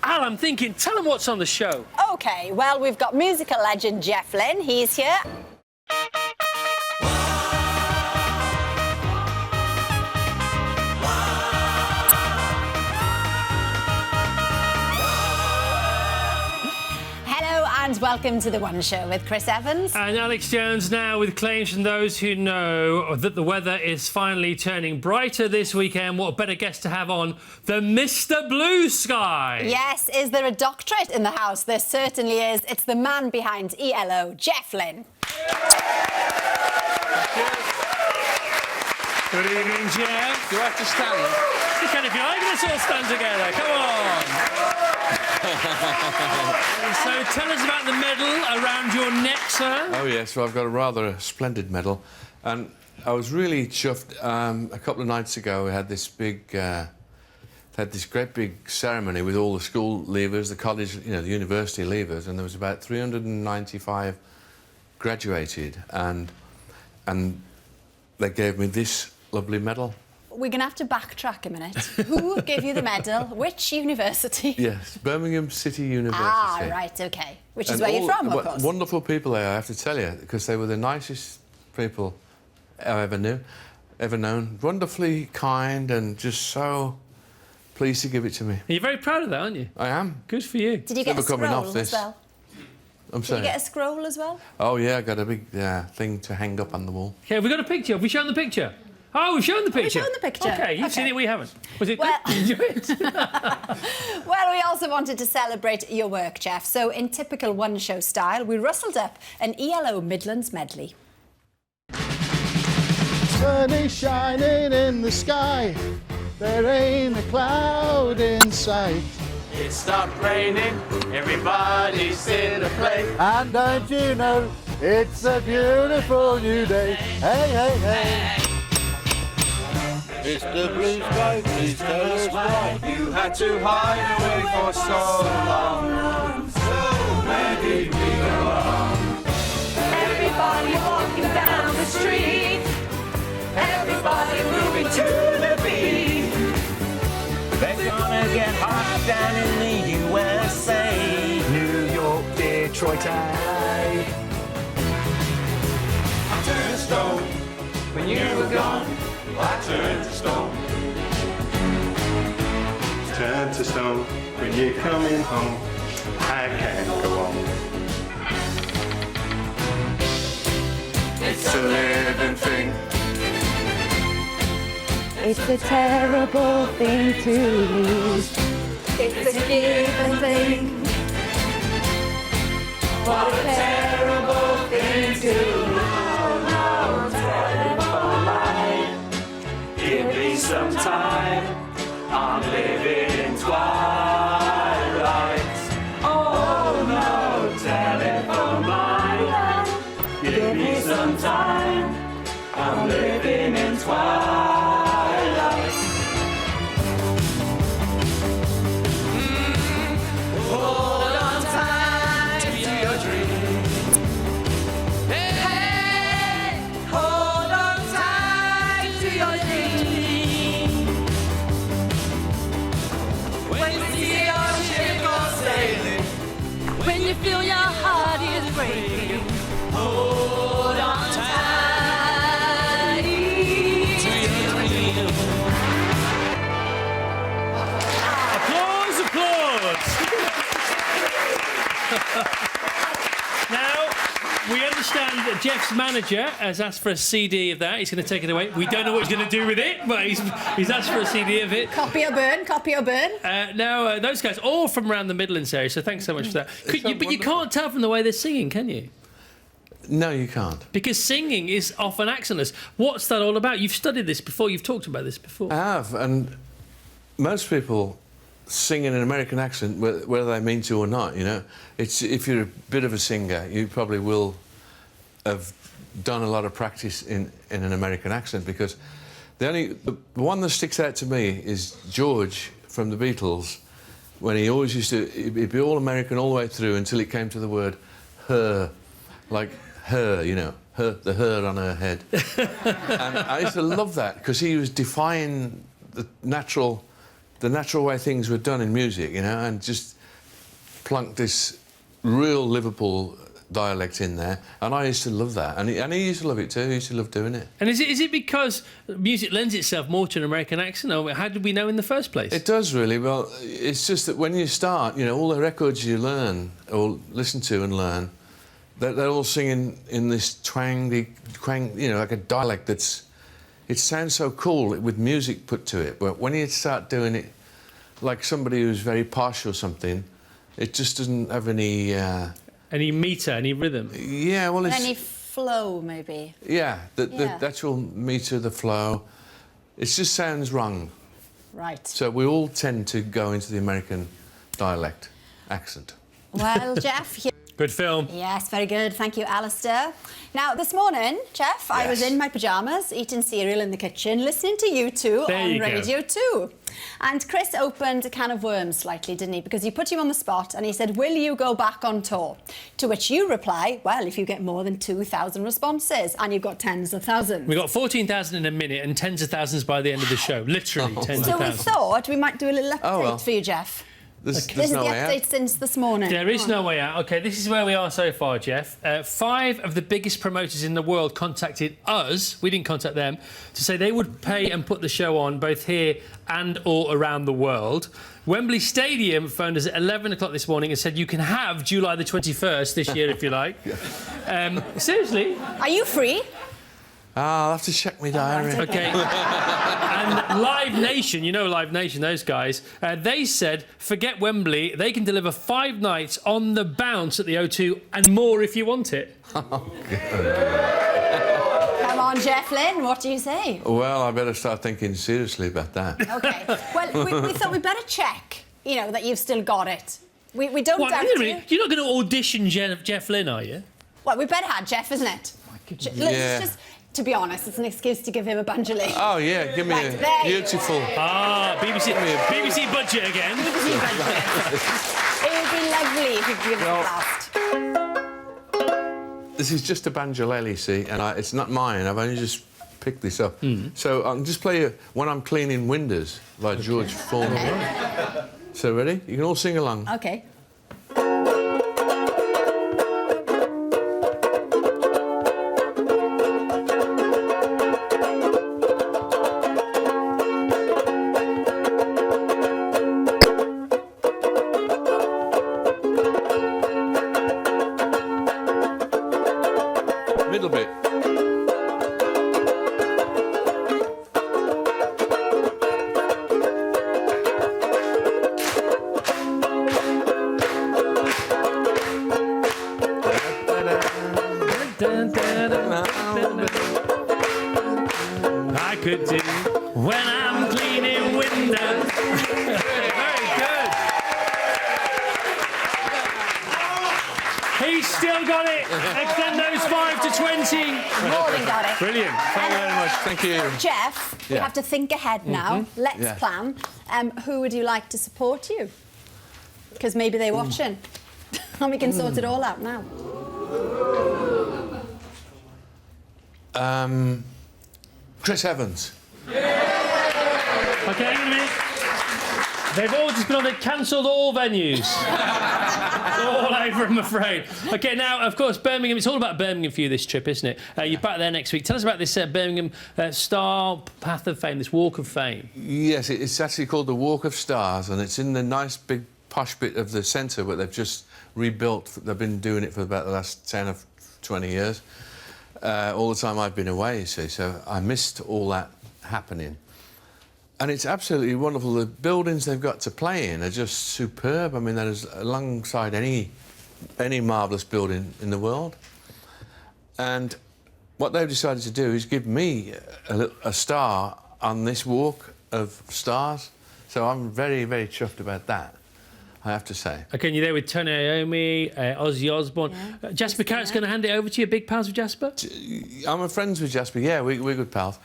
Al, I'm thinking, tell them what's on the show. OK, well, we've got musical legend Jeff Lynne. He's here. And welcome to The One Show with Chris Evans. And Alex Jones now with claims from those who know that the weather is finally turning brighter this weekend. What better guest to have on than Mr. Blue Sky? Yes, is there a doctorate in the house? There certainly is. It's the man behind ELO, Jeff Lynne. Good evening, Jeff. Do I have to stand? You can if you like. Let's all stand together. Come on. So tell us about the medal around your neck, sir. Oh, yes, well, I've got a rather splendid medal. And I was really chuffed. A couple of nights ago, we had this great big ceremony with all the school leavers, the college, you know, the university leavers, and there was about 395 graduated, and they gave me this lovely medal. We're going to have to backtrack a minute. Who gave you the medal? Which university? Yes, Birmingham City University. Ah, right, OK. Which is where you're from, of course. Wonderful people they are, I have to tell you, because they were the nicest people I ever known. Wonderfully kind and just so pleased to give it to me. You're very proud of that, aren't you? I am. Good for you. Did you get a scroll as well? I'm sorry. Did you get a scroll as well? Oh, yeah, I got a big thing to hang up on the wall. OK, have we got a picture? Have we shown the picture? Oh, we've shown the picture. We've shown the picture. OK, you've seen it, we haven't. Was it well, good? Did you enjoy it? Well, we also wanted to celebrate your work, Jeff. So, in typical one-show style, we rustled up an ELO Midlands medley. Sun is shining in the sky. There ain't a cloud in sight. It stopped raining, everybody's in a play. And don't you know, it's a beautiful new day. Hey, hey, hey. Mr. Blue Sky, please tell us why You had to hide away for so long. So where did we go wrong? Everybody walking down the street. Everybody moving to the beat. They're gonna get hot down in the USA. New York, Detroit, I turned to stone when you were gone. I turned to stone. Turn to stone when you're coming home. I can't go on. It's a living thing. It's a terrible thing to lose. It's a given thing. What a terrible thing to lose. No telephone line. Give me some time. I'm living in twilight. Oh no, telephone line. Give me some time. I'm living in twilight. Hold on tight to your dream. Hey, hold on tight to your dream. When you see your ship go sailing, When you feel your heart is breaking, hold on tight to your dream. Applause, applause. Now, we understand that Jeff's manager has asked for a CD of that. He's going to take it away. We don't know what he's going to do with it, but he's asked for a CD of it. Copy or burn, copy or burn. Now, those guys, all from around the Midlands area, so thanks so much for that. But you can't tell from the way they're singing, can you? No, you can't. Because singing is often accentless. What's that all about? You've studied this before. You've talked about this before. I have, and most people sing in an American accent, whether they mean to or not, you know. If you're a bit of a singer, you probably will have done a lot of practice in an American accent, because the one that sticks out to me is George from the Beatles, when he always used to, he'd be all American all the way through until it came to the word her, like her, you know, the hair on her head. And I used to love that, because he was defying the natural the natural way things were done in music, you know, and just plunked this real Liverpool dialect in there, and I used to love that, and he used to love it too. He used to love doing it. And is it because music lends itself more to an American accent, or how did we know in the first place? It does really. Well, it's just that when you start, you know, all the records you learn or listen to and learn, they're all singing in this twang, you know, like a dialect that's. It sounds so cool with music put to it, but when you start doing it like somebody who's very posh or something, it just doesn't have any. Any meter, any rhythm? Yeah, well, it's... Any flow, maybe? Yeah, the actual meter, the flow, it just sounds wrong. Right. So we all tend to go into the American dialect accent. Well, Jeff... Good film. Yes, very good. Thank you, Alistair. Now, this morning, Jeff, I was in my pyjamas, eating cereal in the kitchen, listening to you two on Radio 2. And Chris opened a can of worms slightly, didn't he? Because he put you on the spot and he said, will you go back on tour? To which you reply, well, if you get more than 2,000 responses, and you've got tens of thousands. We got 14,000 in a minute and tens of thousands by the end of the show. Literally tens of thousands. So we thought we might do a little update for you, Jeff. This This is no the way update out. since this morning. There is no way out. OK, this is where we are so far, Jeff. 5 of the biggest promoters in the world contacted us, we didn't contact them, to say they would pay and put the show on both here and or around the world. Wembley Stadium phoned us at 11 o'clock this morning and said you can have July the 21st this year if you like. Seriously? Are you free? I'll have to check my diary. OK. And Live Nation, you know Live Nation, those guys, they said, forget Wembley, they can deliver 5 nights on the bounce at the O2 and more if you want it. Come on, Jeff, Lynne, what do you say? Well, I better start thinking seriously about that. OK. Well, we thought we'd better check, you know, that you've still got it. We don't What, doubt wait a you. minute, you're not going to audition Jeff Lynne, are you? Well, we better have Jeff, isn't it? Let's Yeah. just... To be honest, it's an excuse to give him a bunch of leave. Oh, yeah, give me Right, a there you beautiful... BBC budget again. It would be lovely if you could give us a blast. This is just a banjolele, see, and it's not mine. I've only just picked this up. So I'll just play it When I'm Cleaning Windows by George Foreman. Okay. So ready? You can all sing along. OK. Middle bit. I could do when I'm cleaning windows. Very good. He's still got it. Extend those 5 to 20. More than got it. Brilliant. Thank you very much. Thank you. Jeff, we Yeah. have to think ahead now. Let's Yeah. plan. Who would you like to support you? Because maybe they're watching. And we can sort it all out now. Chris Evans. OK, hang on a minute. They've all just been on, they've cancelled all venues. All over, I'm afraid. OK, now, of course, Birmingham, it's all about Birmingham for you this trip, isn't it? You're back there next week. Tell us about this Birmingham Star Path of Fame, this Walk of Fame. Yes, it's actually called the Walk of Stars, and it's in the nice big posh bit of the centre where they've just rebuilt. They've been doing it for about the last 10 or 20 years. All the time I've been away, you see, so I missed all that happening. And it's absolutely wonderful. The buildings they've got to play in are just superb. I mean, that is alongside any marvellous building in the world. And what they've decided to do is give me a star on this Walk of Stars. So I'm very, very chuffed about that, I have to say. OK, you're there with Tony Iommi, Ozzy Osbourne. Yeah. Jasper Carrott's going to hand it over to you. Big pals with Jasper? I'm friends with Jasper, yeah, we're good pals.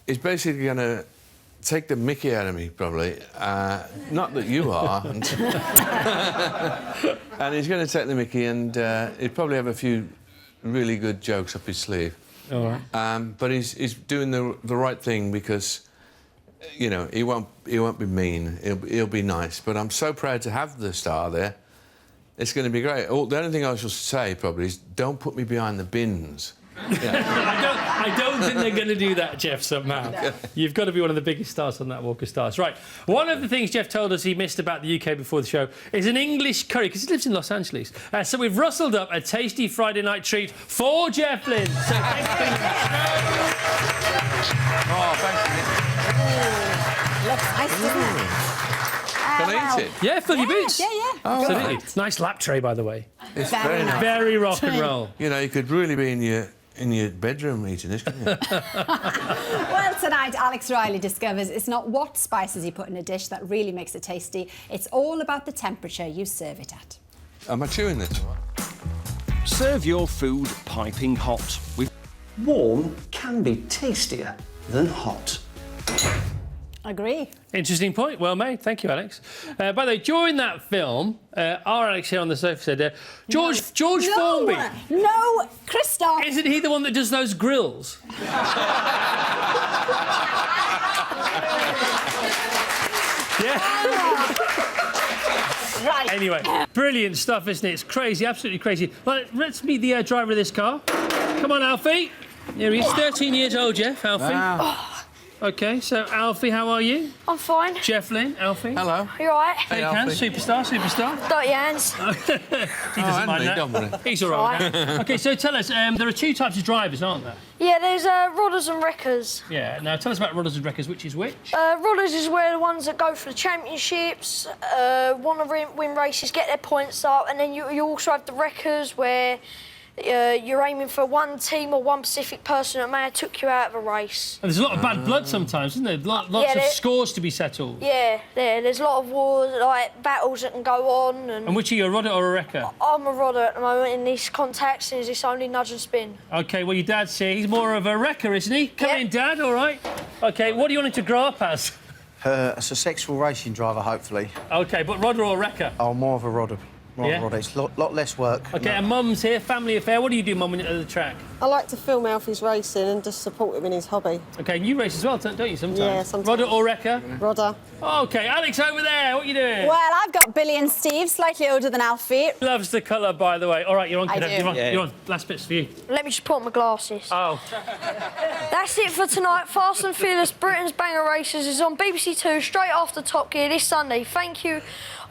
He's basically going to take the mickey out of me, probably. Not that you are. And he's going to take the mickey and he'll probably have a few really good jokes up his sleeve. All right. But he's doing the right thing because you know, he won't be mean. He'll be nice. But I'm so proud to have the star there. It's going to be great. Oh, the only thing I shall say probably is don't put me behind the bins. Yeah. I don't think they're going to do that, Jeff, somehow. No. You've got to be one of the biggest stars on that Walk of Stars. Right, one of the things Jeff told us he missed about the UK before the show is an English curry, because he lives in Los Angeles. So we've rustled up a tasty Friday night treat for Jeff Lynne. So thanks for being Oh, thanks. Looks nice, doesn't it? Can I eat it? Yeah, fill your boots. Yeah. Oh, Absolutely. right. Nice lap tray, by the way. It's very nice. Very rock and roll. You know, you could really be in your bedroom eating this, couldn't you? Well, tonight, Alex Riley discovers it's not what spices you put in a dish that really makes it tasty. It's all about the temperature you serve it at. Am I chewing this? Serve your food piping hot. Warm can be tastier than hot. Agree. Interesting point. Well made. Thank you, Alex. By the way, during that film, our Alex here on the sofa said, George Formby. No, Christoph. Isn't he the one that does those grills? Yeah. Right. Anyway, brilliant stuff, isn't it? It's crazy, absolutely crazy. Well, let's meet the driver of this car. Come on, Alfie. Here he is, 13 years old, Jeff. Alfie. Wow. OK, so, Alfie, how are you? I'm fine. Jeff Lynne, Alfie. Hello. You all right? Shake hands, superstar. Got your hands. He doesn't mind that. Don't worry. He's all right with that. OK, so tell us, there are two types of drivers, aren't there? Yeah, there's rodders and wreckers. Yeah, now tell us about rodders and wreckers, which is which? Rodders is where the ones that go for the championships, want to win races, get their points up, and then you also have the wreckers where you're aiming for one team or one specific person that may have took you out of a race. And there's a lot of bad blood sometimes, isn't there? Lots of scores to be settled. Yeah, there's a lot of wars, like battles that can go on. And which are you, a rodder or a wrecker? I'm a rodder at the moment in these contacts, and it's only nudge and spin. OK, well, your dad's here. He's more of a wrecker, isn't he? Come in, Dad, all right? OK, what do you want him to grow up as? A successful racing driver, hopefully. OK, but rodder or wrecker? Oh, more of a rodder. Yeah? It's a lot less work. OK, and Mum's here, family affair. What do you do, Mum, when you're at the track? I like to film Alfie's racing and just support him in his hobby. OK, and you race as well, don't you, sometimes? Yeah, sometimes. Rodder or wrecker? Rodder. OK, Alex, over there, what are you doing? Well, I've got Billy and Steve, slightly older than Alfie. Loves the colour, by the way. All right, you're on, kiddo. You're on. Last bit's for you. Let me just put on my glasses. Oh. That's it for tonight. Fast and Fearless Britain's Banger Races is on BBC Two straight after Top Gear this Sunday. Thank you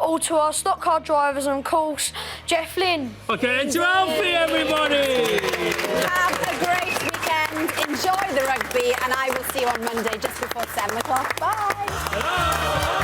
all to our stock car drivers and, of course, Jeff Lynne. OK, and to Alfie, everybody! Have a great weekend. Enjoy the rugby, and I will see you on Monday just before 7 o'clock. Bye. Hello.